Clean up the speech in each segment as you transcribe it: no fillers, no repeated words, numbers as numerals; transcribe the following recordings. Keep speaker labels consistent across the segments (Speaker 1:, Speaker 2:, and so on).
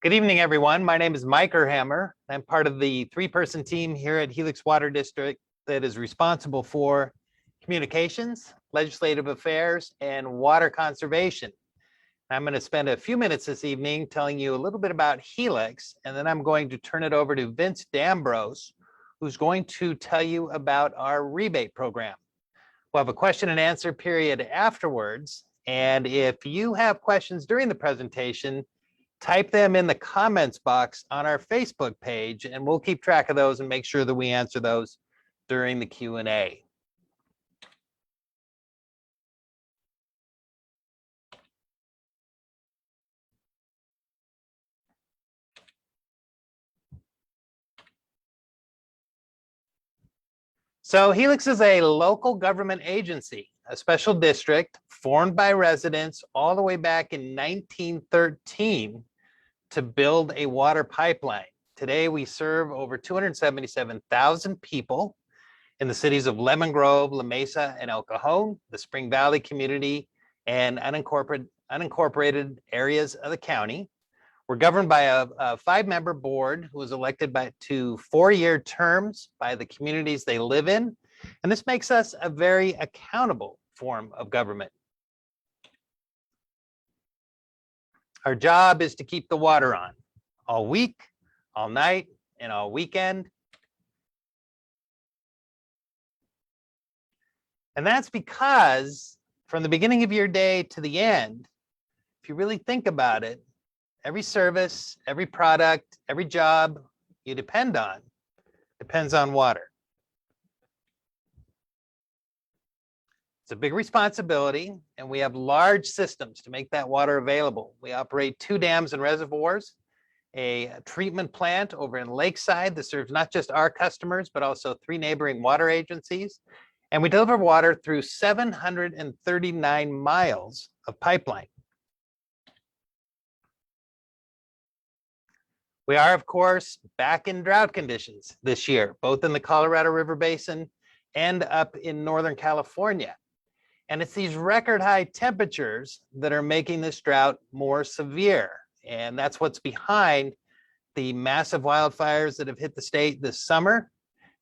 Speaker 1: Good evening, everyone. My name is Mike Erhammer. I'm part of the three-person team here at Helix Water District that is responsible for communications, legislative affairs, and water conservation. I'm going to spend a few minutes this evening telling you a little bit about Helix, and then I'm going to turn it over to Vince D'Ambrose, who's going to tell you about our rebate program. We'll have a question and answer period afterwards, and if you have questions during the presentation, type them in the comments box on our Facebook page, and we'll keep track of those and make sure that we answer those during the Q&A. So Helix is a local government agency, a special district formed by residents all the way back in 1913 to build a water pipeline. Today, we serve over 277,000 people in the cities of Lemon Grove, La Mesa, and El Cajon, the Spring Valley community, and unincorporated areas of the county. We're governed by a five-member board who is elected to four-year terms by the communities they live in. And this makes us a very accountable form of government. Our job is to keep the water on all week, all night, and all weekend. And that's because from the beginning of your day to the end, if you really think about it, every service, every product, every job you depend on depends on water. It's a big responsibility, and we have large systems to make that water available. We operate 2 dams and reservoirs, a treatment plant over in Lakeside that serves not just our customers, but also 3 neighboring water agencies. And we deliver water through 739 miles of pipeline. We are, of course, back in drought conditions this year, both in the Colorado River Basin and up in Northern California. And it's these record high temperatures that are making this drought more severe. And that's what's behind the massive wildfires that have hit the state this summer,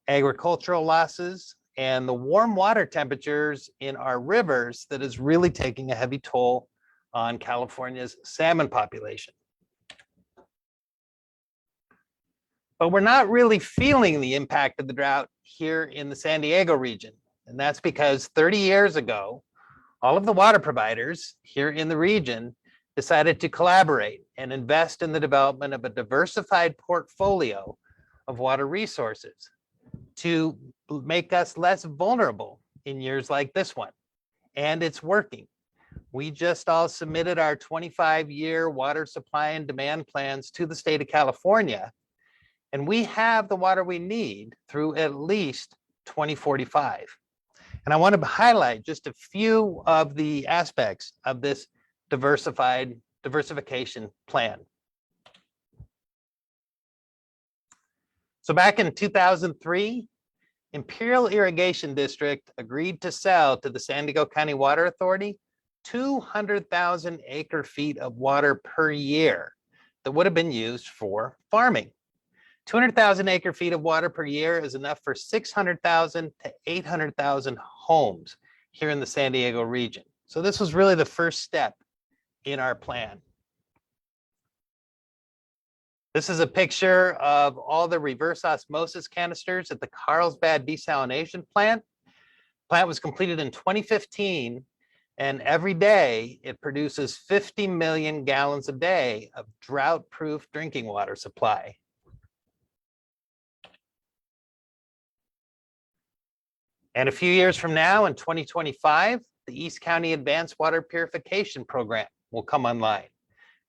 Speaker 1: agricultural losses, and the warm water temperatures in our rivers that is really taking a heavy toll on California's salmon population. But we're not really feeling the impact of the drought here in the San Diego region. And that's because 30 years ago, all of the water providers here in the region decided to collaborate and invest in the development of a diversified portfolio of water resources to make us less vulnerable in years like this one. And it's working. We just all submitted our 25-year water supply and demand plans to the state of California, and we have the water we need through at least 2045. And I want to highlight just a few of the aspects of this diversification plan. So back in 2003, Imperial Irrigation District agreed to sell to the San Diego County Water Authority 200,000 acre feet of water per year that would have been used for farming. 200,000 acre feet of water per year is enough for 600,000 to 800,000 homes here in the San Diego region. So this was really the first step in our plan. This is a picture of all the reverse osmosis canisters at the Carlsbad desalination plant. The plant was completed in 2015, and every day it produces 50 million gallons a day of drought-proof drinking water supply. And a few years from now, in 2025, the East County Advanced Water Purification Program will come online.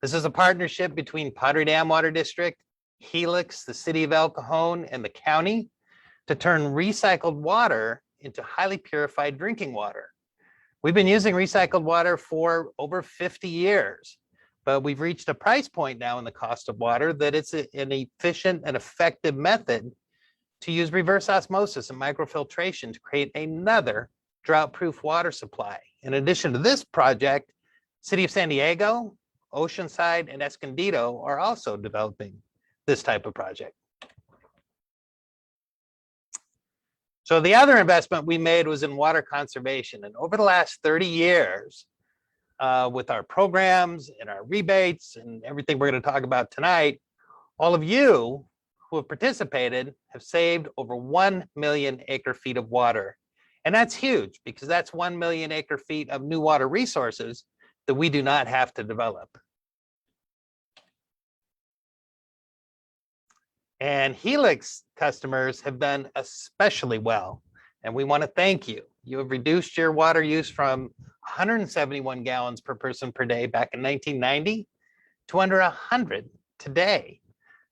Speaker 1: This is a partnership between Padre Dam Water District, Helix, the city of El Cajon, and the county to turn recycled water into highly purified drinking water. We've been using recycled water for over 50 years, but we've reached a price point now in the cost of water that it's an efficient and effective method to use reverse osmosis and microfiltration to create another drought-proof water supply. In addition to this project, City of San Diego, Oceanside, and Escondido are also developing this type of project. So the other investment we made was in water conservation. And over the last 30 years, with our programs and our rebates and everything we're going to talk about tonight, all of you who have participated have saved over 1 million acre feet of water. And that's huge because that's 1 million acre feet of new water resources that we do not have to develop. And Helix customers have done especially well. And we want to thank you. You have reduced your water use from 171 gallons per person per day back in 1990 to under 100 today.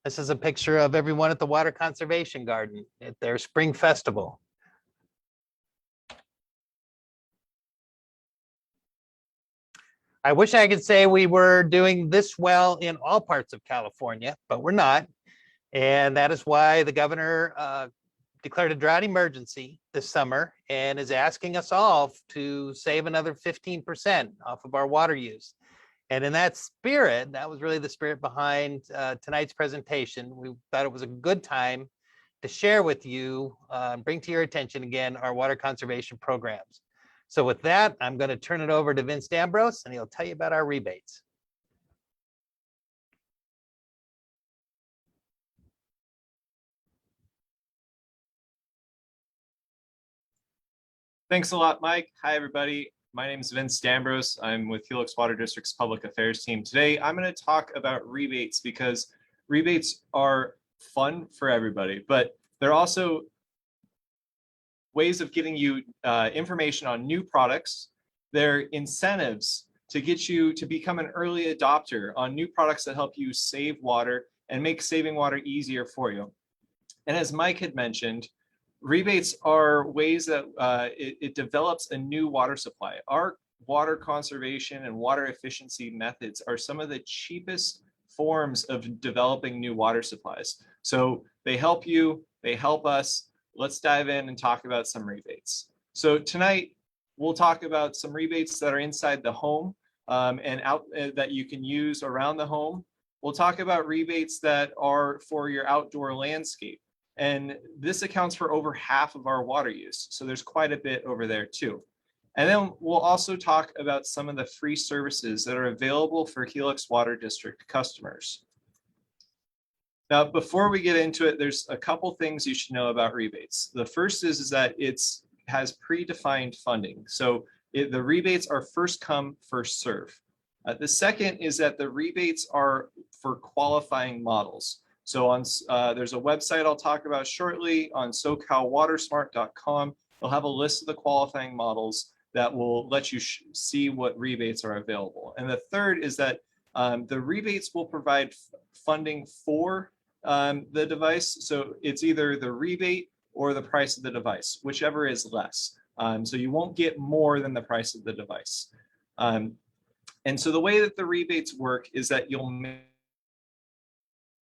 Speaker 1: This is a picture of everyone at the Water Conservation Garden at their spring festival. I wish I could say we were doing this well in all parts of California, but we're not. And that is why the governor declared a drought emergency this summer and is asking us all to save another 15% off of our water use. And in that spirit, that was really the spirit behind tonight's presentation. We thought it was a good time to share with you, bring to your attention again, our water conservation programs. So with that, I'm going to turn it over to Vince D'Ambrose, and he'll tell you about our rebates.
Speaker 2: Thanks a lot, Mike. Hi, everybody. My name is Vince D'Ambrose. I'm with Helix Water District's Public Affairs team. Today, I'm going to talk about rebates because rebates are fun for everybody, but they're also ways of getting you information on new products. They're incentives to get you to become an early adopter on new products that help you save water and make saving water easier for you. And as Mike had mentioned, rebates are ways that it develops a new water supply. Our water conservation and water efficiency methods are some of the cheapest forms of developing new water supplies. So they help you, they help us. Let's dive in and talk about some rebates. So tonight, we'll talk about some rebates that are inside the home and out that you can use around the home. We'll talk about rebates that are for your outdoor landscape. And this accounts for over half of our water use. So there's quite a bit over there too. And then we'll also talk about some of the free services that are available for Helix Water District customers. Now, before we get into it, there's a couple things you should know about rebates. The first is that it has predefined funding. So the rebates are first come, first serve. The second is that the rebates are for qualifying models. So on there's a website I'll talk about shortly on SoCalWatersmart.com. They'll have a list of the qualifying models that will let you see what rebates are available. And the third is that the rebates will provide funding for the device. So it's either the rebate or the price of the device, whichever is less. So you won't get more than the price of the device. And so the way that the rebates work is that you'll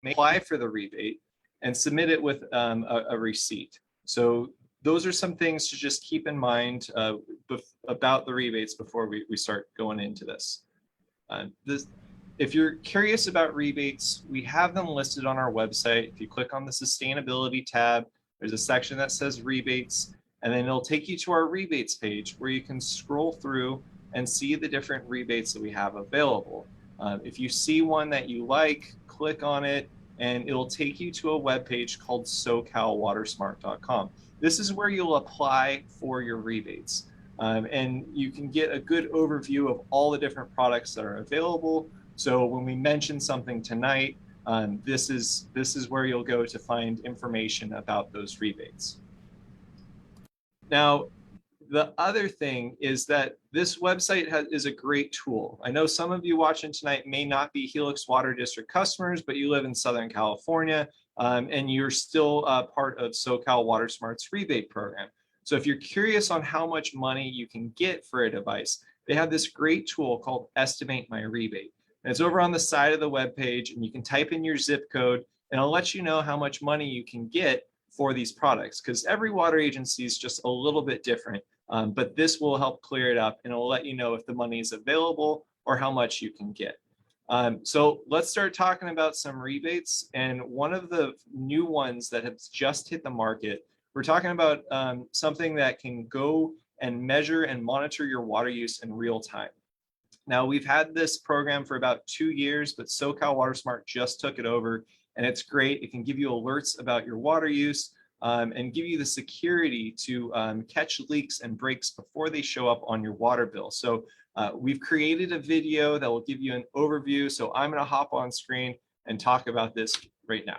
Speaker 2: apply for the rebate and submit it with a receipt. So those are some things to just keep in mind about the rebates before we start going into this. If you're curious about rebates, we have them listed on our website. If you click on the sustainability tab, there's a section that says rebates, and then it'll take you to our rebates page where you can scroll through and see the different rebates that we have available. If you see one that you like, click on it, and it'll take you to a web page called SoCalWatersmart.com. This is where you'll apply for your rebates. And you can get a good overview of all the different products that are available. So when we mention something tonight, this is where you'll go to find information about those rebates. Now, the other thing is that this website is a great tool. I know some of you watching tonight may not be Helix Water District customers, but you live in Southern California and you're still part of SoCal WaterSmart's rebate program. So if you're curious on how much money you can get for a device, they have this great tool called Estimate My Rebate. And it's over on the side of the web page, and you can type in your zip code and it'll let you know how much money you can get for these products, because every water agency is just a little bit different. But this will help clear it up and it'll let you know if the money is available or how much you can get. So let's start talking about some rebates. And one of the new ones that has just hit the market, we're talking about something that can go and measure and monitor your water use in real time. Now, we've had this program for about 2 years, but SoCal WaterSmart just took it over, and it's great. It can give you alerts about your water use and give you the security to catch leaks and breaks before they show up on your water bill. So we've created a video that will give you an overview. So I'm going to hop on screen and talk about this right now.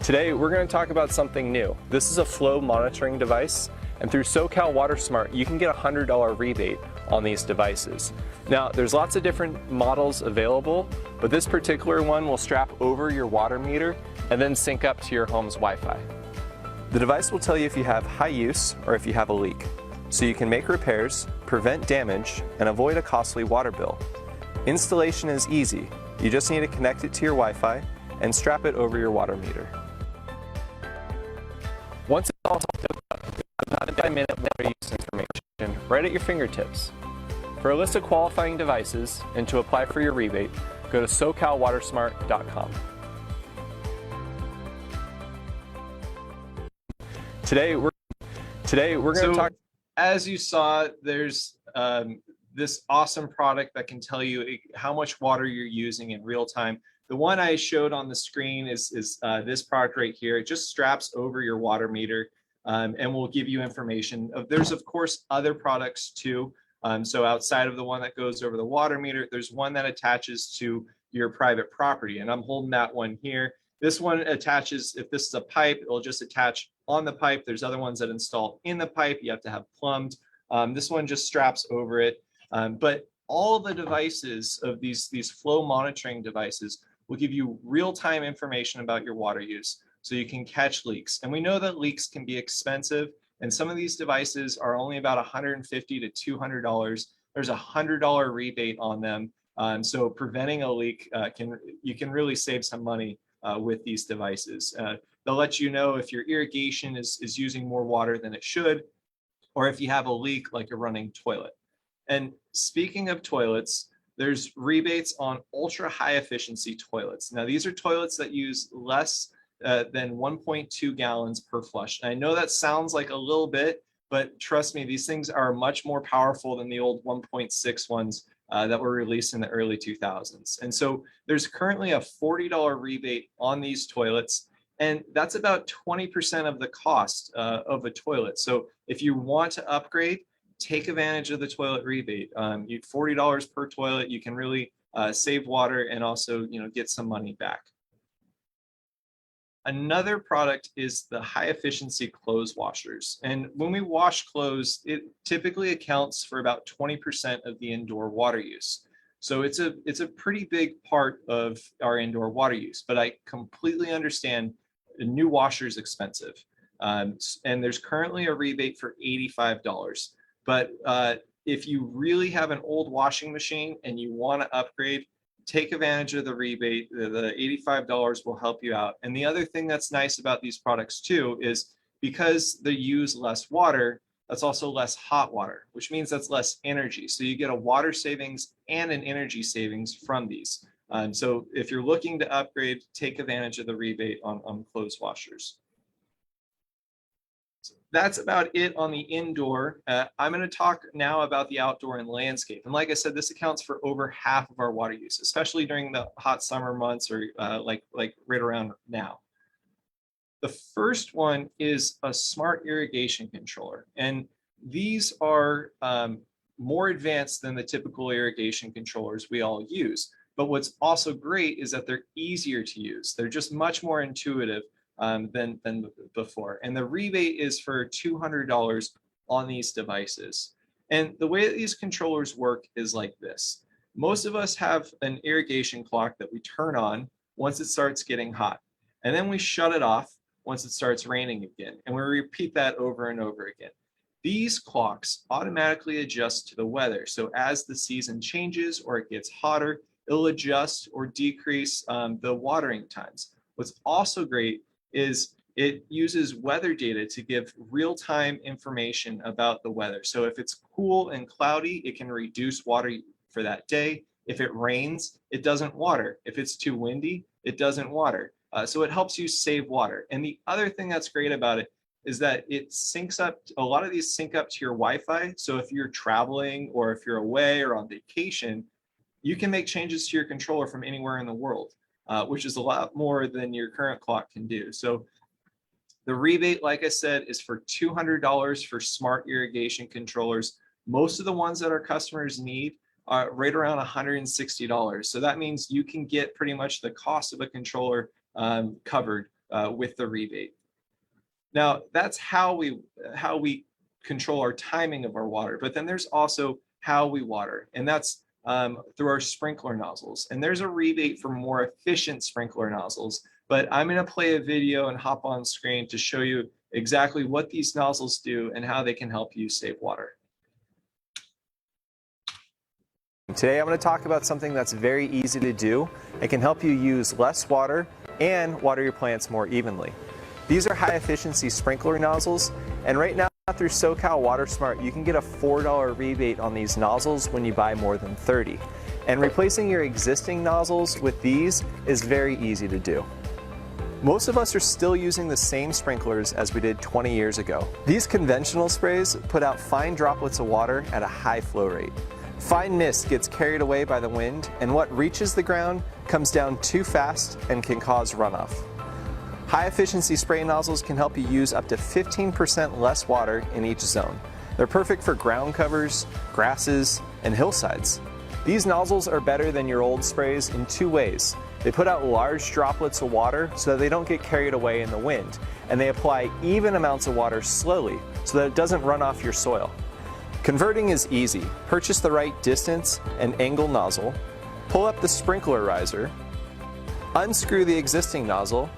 Speaker 2: Today, we're going to talk about something new. This is a flow monitoring device, and through SoCal WaterSmart, you can get a $100 rebate on these devices. Now, there's lots of different models available, but this particular one will strap over your water meter and then sync up to your home's Wi-Fi. The device will tell you if you have high use or if you have a leak, so you can make repairs, prevent damage, and avoid a costly water bill. Installation is easy. You just need to connect it to your Wi-Fi and strap it over your water meter. Once it's all hooked up, about a 5-minute water use information right at your fingertips. For a list of qualifying devices and to apply for your rebate, go to SoCalWatersmart.com. Today we're going to talk. As you saw, there's this awesome product that can tell you how much water you're using in real time. The one I showed on the screen is this product right here. It just straps over your water meter and will give you information. There's of course other products too. So outside of the one that goes over the water meter, there's one that attaches to your private property, and I'm holding that one here. This one attaches, if this is a pipe, it'll just attach on the pipe. There's other ones that install in the pipe. You have to have plumbed. This one just straps over it. But all the devices of these flow monitoring devices will give you real-time information about your water use, so you can catch leaks. And we know that leaks can be expensive, and some of these devices are only about $150 to $200. There's a $100 rebate on them. So preventing a leak, you can really save some money with these devices. They'll let you know if your irrigation is using more water than it should, or if you have a leak like a running toilet. And speaking of toilets, there's rebates on ultra high efficiency toilets. Now, these are toilets that use less than 1.2 gallons per flush. And I know that sounds like a little bit, but trust me, these things are much more powerful than the old 1.6 ones that were released in the early 2000s. And so there's currently a $40 rebate on these toilets, and that's about 20% of the cost of a toilet. So if you want to upgrade, take advantage of the toilet rebate. You $40 per toilet, you can really save water and also get some money back. Another product is the high efficiency clothes washers. And when we wash clothes, it typically accounts for about 20% of the indoor water use. So it's a pretty big part of our indoor water use, but I completely understand a new washer is expensive. And there's currently a rebate for $85. But if you really have an old washing machine and you want to upgrade, take advantage of the rebate. The $85 will help you out. And the other thing that's nice about these products too is because they use less water, that's also less hot water, which means that's less energy. So you get a water savings and an energy savings from these. So if you're looking to upgrade, take advantage of the rebate on clothes washers. That's about it on the indoor. I'm going to talk now about the outdoor and landscape. And like I said, this accounts for over half of our water use, especially during the hot summer months or like right around now. The first one is a smart irrigation controller. And these are more advanced than the typical irrigation controllers we all use. But what's also great is that they're easier to use. They're just much more intuitive than before. And the rebate is for $200 on these devices. And the way that these controllers work is like this. Most of us have an irrigation clock that we turn on once it starts getting hot. And then we shut it off once it starts raining again. And we repeat that over and over again. These clocks automatically adjust to the weather. So as the season changes or it gets hotter, it'll adjust or decrease the watering times. What's also great is it uses weather data to give real-time information about the weather. So if it's cool and cloudy, it can reduce water for that day. If it rains, it doesn't water. If it's too windy, it doesn't water. So it helps you save water. And the other thing that's great about it is that it syncs up, a lot of these sync up to your Wi-Fi. So if you're traveling or if you're away or on vacation, you can make changes to your controller from anywhere in the world, which is a lot more than your current clock can do. So the rebate, like I said, is for $200 for smart irrigation controllers. Most of the ones that our customers need are right around $160. So that means you can get pretty much the cost of a controller covered with the rebate. Now, that's how we control our timing of our water, but then there's also how we water, and that's through our sprinkler nozzles. And there's a rebate for more efficient sprinkler nozzles, but I'm going to play a video and hop on screen to show you exactly what these nozzles do and how they can help you save water. Today I'm going to talk about something that's very easy to do. It can help you use less water and water your plants more evenly. These are high efficiency sprinkler nozzles, and right now through SoCal WaterSmart you can get a $4 rebate on these nozzles when you buy more than 30. And replacing your existing nozzles with these is very easy to do. Most of us are still using the same sprinklers as we did 20 years ago. These conventional sprays put out fine droplets of water at a high flow rate. Fine mist gets carried away by the wind, and what reaches the ground comes down too fast and can cause runoff. High efficiency spray nozzles can help you use up to 15% less water in each zone. They're perfect for ground covers, grasses, and hillsides. These nozzles are better than your old sprays in two ways. They put out large droplets of water so that they don't get carried away in the wind, and they apply even amounts of water slowly so that it doesn't run off your soil. Converting is easy. Purchase the right distance and angle nozzle, pull up the sprinkler riser, unscrew the existing nozzle,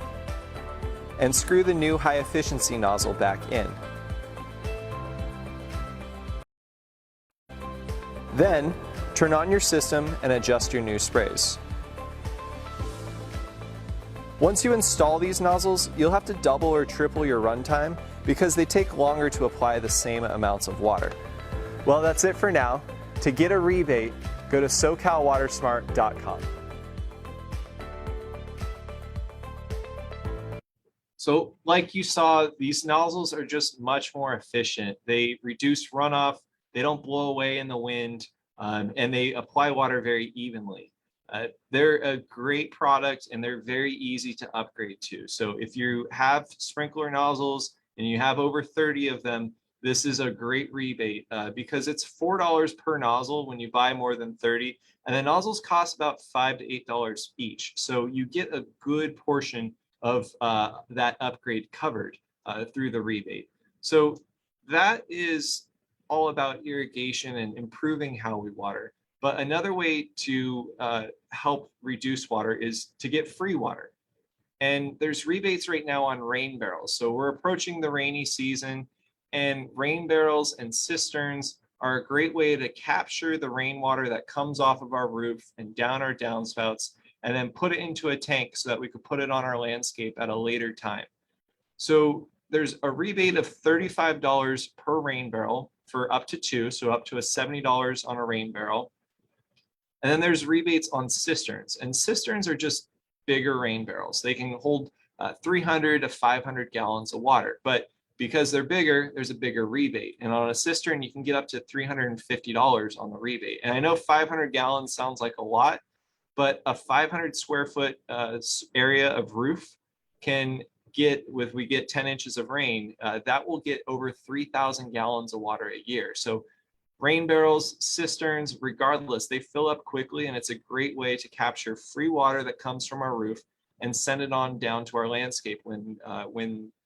Speaker 2: and screw the new high efficiency nozzle back in. Then, turn on your system and adjust your new sprays. Once you install these nozzles, you'll have to double or triple your runtime because they take longer to apply the same amounts of water. Well, that's it for now. To get a rebate, go to SoCalWatersmart.com. So like you saw, these nozzles are just much more efficient. They reduce runoff, they don't blow away in the wind, and they apply water very evenly. They're a great product and they're very easy to upgrade to. So if you have sprinkler nozzles and you have over 30 of them, this is a great rebate because it's $4 per nozzle when you buy more than 30, and the nozzles cost about $5 to $8 each. So you get a good portion of that upgrade covered through the rebate. So that is all about irrigation and improving how we water. But another way to help reduce water is to get free water. And there's rebates right now on rain barrels. So we're approaching the rainy season, and rain barrels and cisterns are a great way to capture the rainwater that comes off of our roof and down our downspouts, and then put it into a tank so that we could put it on our landscape at a later time. So there's a rebate of $35 per rain barrel for up to 2, so up to a $70 on a rain barrel. And then there's rebates on cisterns, and cisterns are just bigger rain barrels. They can hold 300 to 500 gallons of water, but because they're bigger, there's a bigger rebate. And on a cistern, you can get up to $350 on the rebate. And I know 500 gallons sounds like a lot, but a 500 square foot area of roof can get, if we get 10 inches of rain, that will get over 3,000 gallons of water a year. So rain barrels, cisterns, regardless, they fill up quickly, and it's a great way to capture free water that comes from our roof and send it on down to our landscape when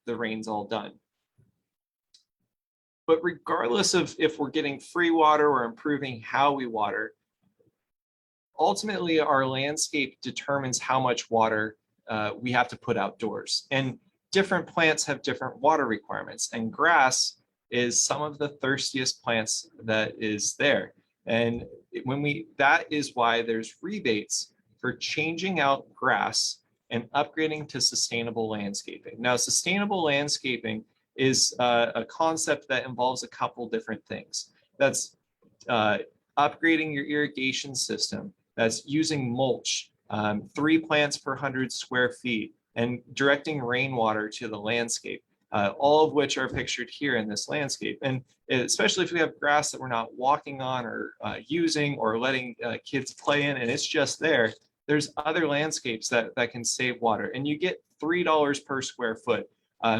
Speaker 2: the rain's all done. But regardless of if we're getting free water or improving how we water, ultimately our landscape determines how much water we have to put outdoors. And different plants have different water requirements, and grass is some of the thirstiest plants that is there. And that is why there's rebates for changing out grass and upgrading to sustainable landscaping. Now, sustainable landscaping is a concept that involves a couple different things. That's upgrading your irrigation system, that's using mulch, 3 plants per 100 square feet, and directing rainwater to the landscape, all of which are pictured here in this landscape. And especially if we have grass that we're not walking on or using or letting kids play in, and it's just there, there's other landscapes that can save water, and you get $3 per square foot.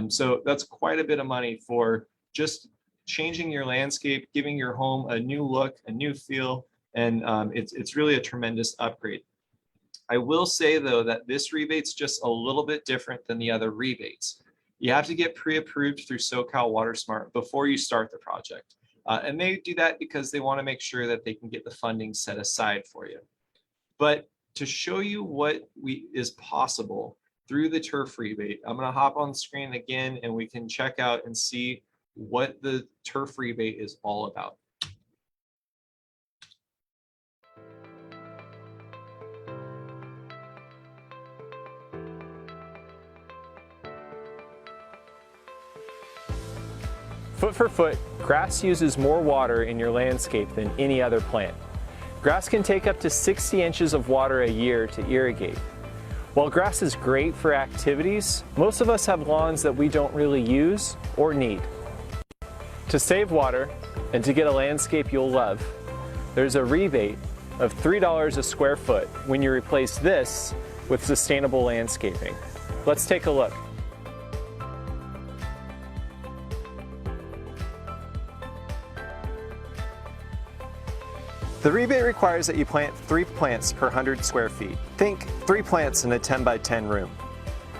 Speaker 2: So that's quite a bit of money for just changing your landscape, giving your home a new look, a new feel, and it's really a tremendous upgrade. I will say though that this rebate's just a little bit different than the other rebates. You have to get pre-approved through SoCal WaterSmart before you start the project. And they do that because they want to make sure that they can get the funding set aside for you. But to show you what is possible through the turf rebate, I'm going to hop on screen again and we can check out and see what the turf rebate is all about.
Speaker 3: Foot for foot, grass uses more water in your landscape than any other plant. Grass can take up to 60 inches of water a year to irrigate. While grass is great for activities, most of us have lawns that we don't really use or need. To save water and to get a landscape you'll love, there's a rebate of $3 a square foot when you replace this with sustainable landscaping. Let's take a look. The rebate requires that you plant 3 plants per 100 square feet. Think 3 plants in a 10 by 10 room.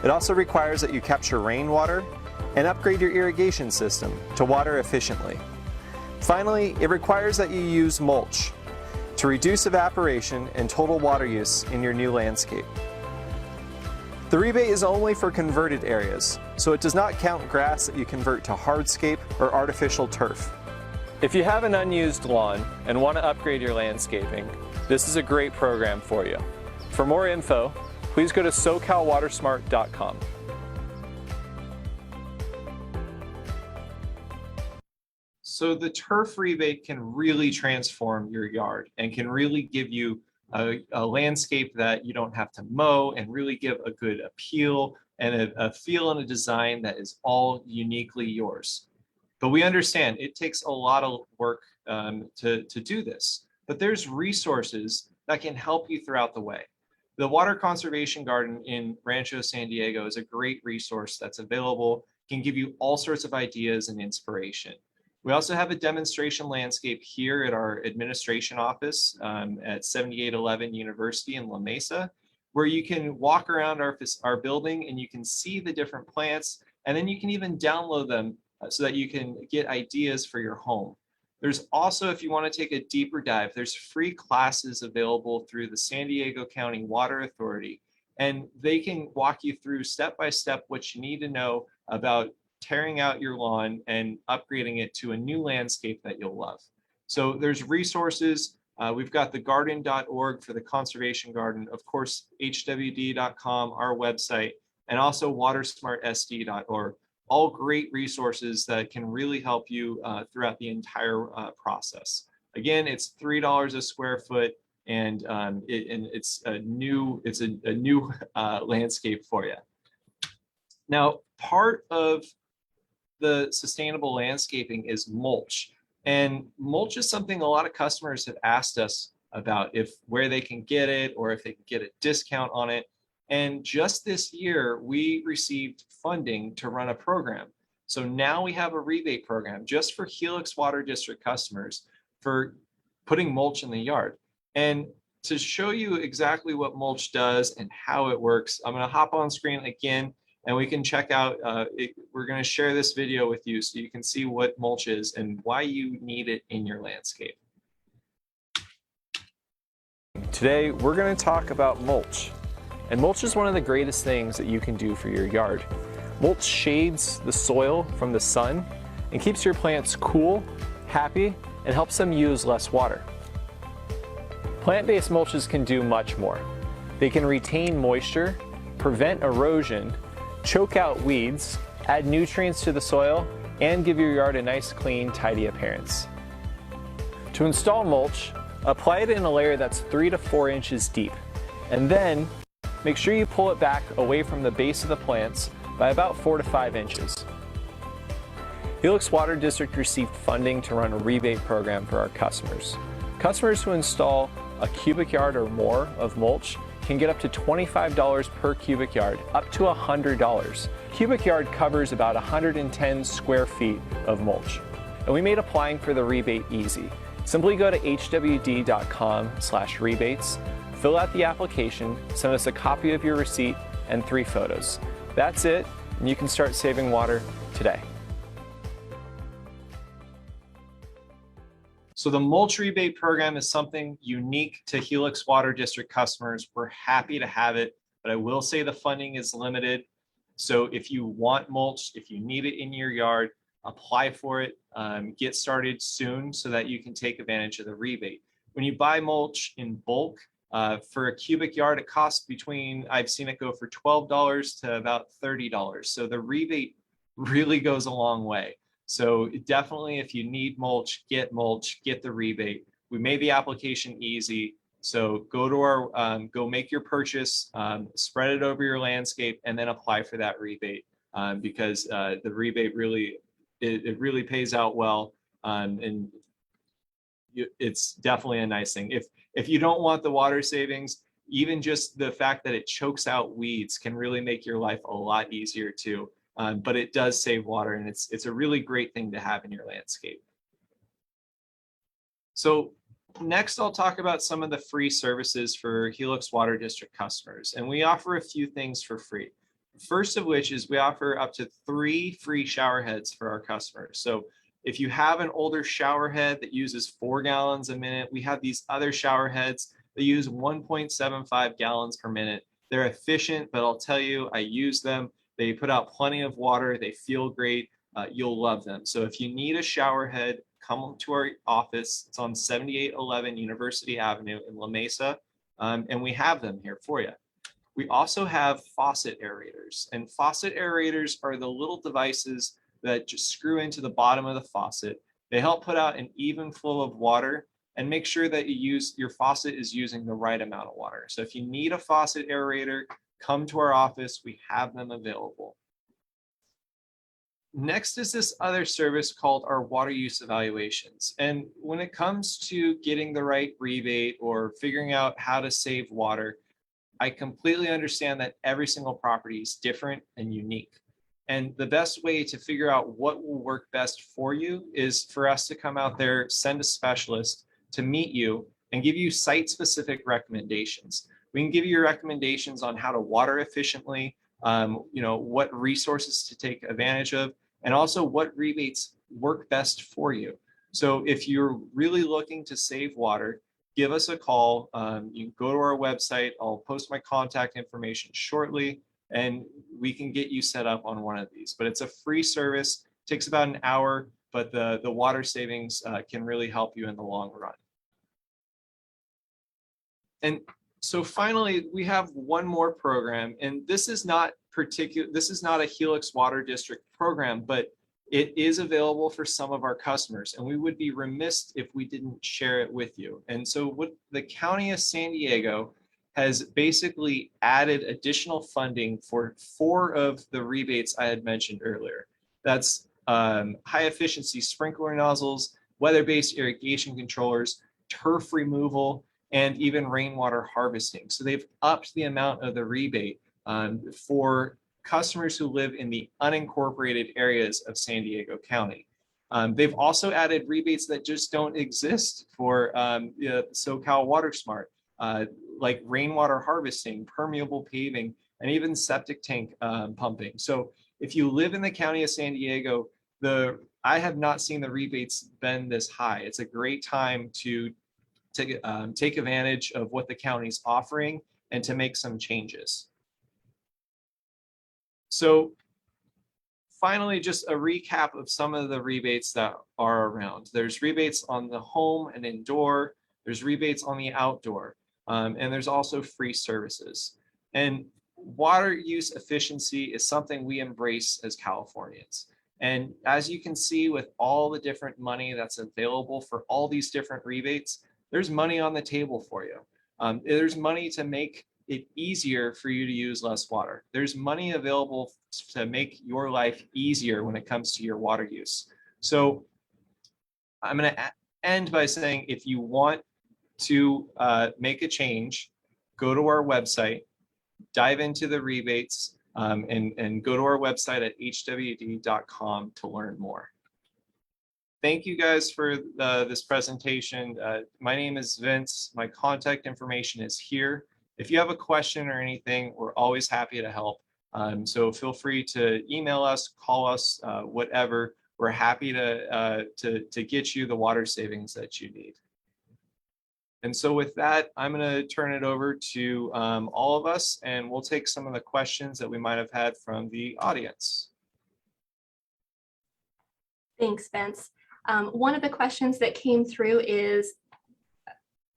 Speaker 3: It also requires that you capture rainwater and upgrade your irrigation system to water efficiently. Finally, it requires that you use mulch to reduce evaporation and total water use in your new landscape. The rebate is only for converted areas, so it does not count grass that you convert to hardscape or artificial turf. If you have an unused lawn and want to upgrade your landscaping, this is a great program for you. For more info, please go to SoCalWatersmart.com.
Speaker 2: So the turf rebate can really transform your yard and can really give you a landscape that you don't have to mow and really give a good appeal and a feel and a design that is all uniquely yours. But we understand it takes a lot of work to do this, but there's resources that can help you throughout the way. The Water Conservation Garden in Rancho San Diego is a great resource that's available, can give you all sorts of ideas and inspiration. We also have a demonstration landscape here at our administration office at 7811 University in La Mesa, where you can walk around our building and you can see the different plants, and then you can even download them so that you can get ideas for your home. There's also, if you want to take a deeper dive, there's free classes available through the San Diego County Water Authority, and they can walk you through step by step what you need to know about tearing out your lawn and upgrading it to a new landscape that you'll love. So there's resources. We've got the garden.org for the conservation garden, of course, hwd.com, our website, and also watersmartsd.org. All great resources that can really help you throughout the entire process. Again, it's $3 a square foot, and it's a new landscape for you. Now, part of the sustainable landscaping is mulch, and mulch is something a lot of customers have asked us about, where they can get it or if they can get a discount on it. And just this year, we received funding to run a program. So now we have a rebate program just for Helix Water District customers for putting mulch in the yard. And to show you exactly what mulch does and how it works, I'm going to hop on screen again and we can check out, we're going to share this video with you so you can see what mulch is and why you need it in your landscape.
Speaker 3: Today, we're going to talk about mulch. And mulch is one of the greatest things that you can do for your yard. Mulch shades the soil from the sun and keeps your plants cool, happy, and helps them use less water. Plant-based mulches can do much more. They can retain moisture, prevent erosion, choke out weeds, add nutrients to the soil, and give your yard a nice, clean, tidy appearance. To install mulch, Apply it in a layer that's 3 to 4 inches deep, and then make sure you pull it back away from the base of the plants by about 4 to 5 inches. Helix Water District received funding to run a rebate program for our customers. Customers who install a cubic yard or more of mulch can get up to $25 per cubic yard, up to $100. Cubic yard covers about 110 square feet of mulch. And we made applying for the rebate easy. Simply go to hwd.com/rebates, fill out the application, send us a copy of your receipt and 3 photos. That's it, and you can start saving water today.
Speaker 2: So the mulch rebate program is something unique to Helix Water District customers. We're happy to have it, but I will say the funding is limited. So if you want mulch, if you need it in your yard, apply for it, get started soon so that you can take advantage of the rebate. When you buy mulch in bulk, for a cubic yard, it costs between, I've seen it go for $12 to about $30. So the rebate really goes a long way. So definitely, if you need mulch, get the rebate. We made the application easy. So go to our, go make your purchase, spread it over your landscape, and then apply for that rebate because the rebate really, it really pays out well. And it's definitely a nice thing. If you don't want the water savings, even just the fact that it chokes out weeds can really make your life a lot easier too. But it does save water, and it's a really great thing to have in your landscape. So next, I'll talk about some of the free services for Helix Water District customers, and we offer a few things for free. First of which is we offer up to 3 free shower heads for our customers. So if you have an older shower head that uses 4 gallons a minute, we have these other shower heads that use 1.75 gallons per minute. They're efficient, but I'll tell you, I use them. They put out plenty of water. They feel great. You'll love them. So if you need a shower head, come to our office. It's on 7811 University Avenue in La Mesa, and we have them here for you. We also have faucet aerators, and faucet aerators are the little devices that just screw into the bottom of the faucet. They help put out an even flow of water and make sure that your faucet is using the right amount of water. So if you need a faucet aerator, come to our office. We have them available. Next is this other service called our water use evaluations. And when it comes to getting the right rebate or figuring out how to save water, I completely understand that every single property is different and unique. And the best way to figure out what will work best for you is for us to come out there, send a specialist to meet you and give you site-specific recommendations. We can give you recommendations on how to water efficiently, what resources to take advantage of, and also what rebates work best for you. So if you're really looking to save water, give us a call. You can go to our website. I'll post my contact information shortly, and we can get you set up on one of these. But it's a free service. It takes about an hour, but the water savings can really help you in the long run. And so finally, we have one more program, and this is not a Helix Water District program, but it is available for some of our customers, and we would be remiss if we didn't share it with you. And so what the County of San Diego has basically added additional funding for 4 of the rebates I had mentioned earlier. That's high efficiency sprinkler nozzles, weather-based irrigation controllers, turf removal, and even rainwater harvesting. So they've upped the amount of the rebate for customers who live in the unincorporated areas of San Diego County. They've also added rebates that just don't exist for SoCal Water Smart, like rainwater harvesting, permeable paving, and even septic tank pumping. So if you live in the County of San Diego, I have not seen the rebates been this high. It's a great time to take advantage of what the county's offering and to make some changes. So finally, just a recap of some of the rebates that are around. There's rebates on the home and indoor, there's rebates on the outdoor, and there's also free services. And water use efficiency is something we embrace as Californians. And as you can see with all the different money that's available for all these different rebates, there's money on the table for you. There's money to make it easier for you to use less water. There's money available to make your life easier when it comes to your water use. So I'm going to end by saying, if you want to make a change, go to our website, dive into the rebates, and go to our website at hwd.com to learn more. Thank you guys for this presentation. My name is Vince. My contact information is here. If you have a question or anything, we're always happy to help. So feel free to email us, call us, whatever. We're happy to get you the water savings that you need. And so with that, I'm going to turn it over to all of us, and we'll take some of the questions that we might have had from the audience.
Speaker 4: Thanks, Vince. One of the questions that came through is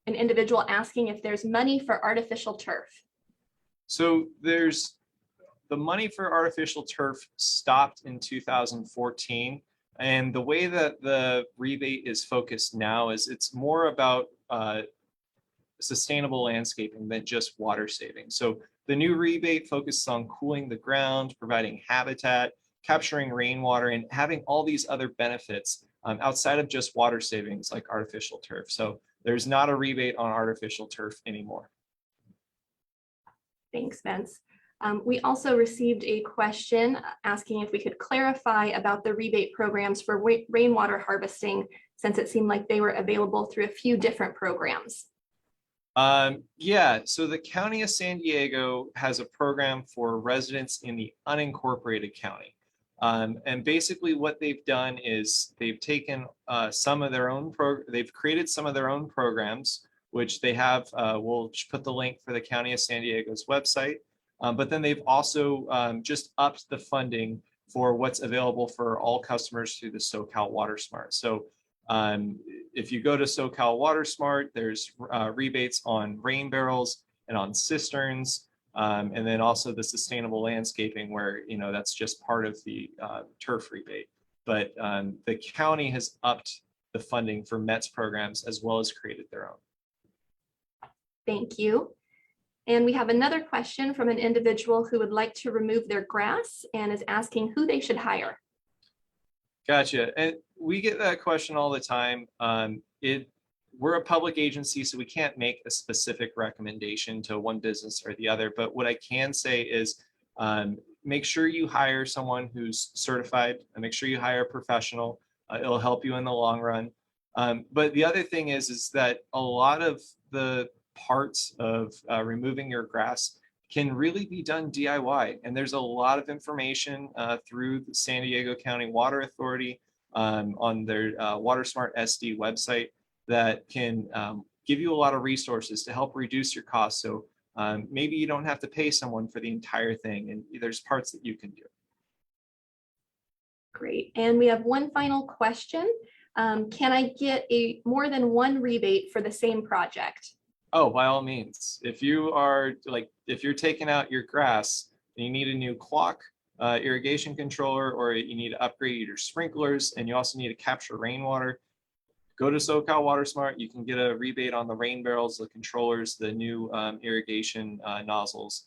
Speaker 4: an individual asking if there's money for artificial turf.
Speaker 2: So there's the money for artificial turf stopped in 2014. And the way that the rebate is focused now is it's more about sustainable landscaping than just water saving. So the new rebate focuses on cooling the ground, providing habitat, capturing rainwater, and having all these other benefits outside of just water savings like artificial turf. So there's not a rebate on artificial turf anymore.
Speaker 4: Thanks, Vince. We also received a question asking if we could clarify about the rebate programs for rainwater harvesting, since it seemed like they were available through a few different programs.
Speaker 2: Yeah, so the County of San Diego has a program for residents in the unincorporated county. And basically what they've done is they've taken some of their own they've created some of their own programs, which they have, we'll put the link for the County of San Diego's website. But then they've also just upped the funding for what's available for all customers through the SoCal WaterSmart. So if you go to SoCal WaterSmart, there's rebates on rain barrels and on cisterns. And then also the sustainable landscaping where, you know, that's just part of the turf rebate. But the county has upped the funding for METS programs as well as created their own.
Speaker 4: Thank you. And we have another question from an individual who would like to remove their grass and is asking who they should hire.
Speaker 2: Gotcha. And we get that question all the time. We're a public agency, so we can't make a specific recommendation to one business or the other. But what I can say is make sure you hire someone who's certified and make sure you hire a professional. It'll help you in the long run. But the other thing is that a lot of the parts of removing your grass can really be done DIY. And there's a lot of information through the San Diego County Water Authority on their WaterSmart SD website that can give you a lot of resources to help reduce your costs. So maybe you don't have to pay someone for the entire thing, and there's parts that you can do.
Speaker 4: Great. And we have one final question. Can I get more than one rebate for the same project?
Speaker 2: Oh, by all means. If you are if you're taking out your grass and you need a new clock, irrigation controller, or you need to upgrade your sprinklers, and you also need to capture rainwater, go to SoCal WaterSmart. You can get a rebate on the rain barrels, the controllers, the new irrigation nozzles.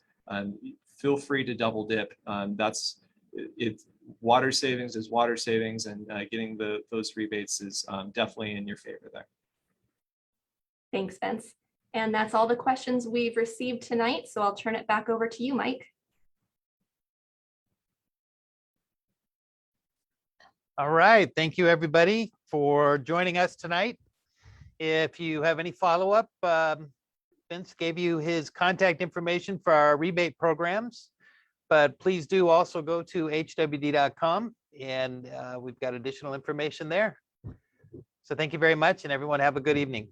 Speaker 2: Feel free to double dip. Water savings is water savings, and getting those rebates is definitely in your favor there.
Speaker 4: Thanks, Vince. And that's all the questions we've received tonight. So I'll turn it back over to you, Mike.
Speaker 1: All right. Thank you, everybody, for joining us tonight. If you have any follow-up, Vince gave you his contact information for our rebate programs, but please do also go to hwd.com, and we've got additional information there. So thank you very much, and everyone have a good evening.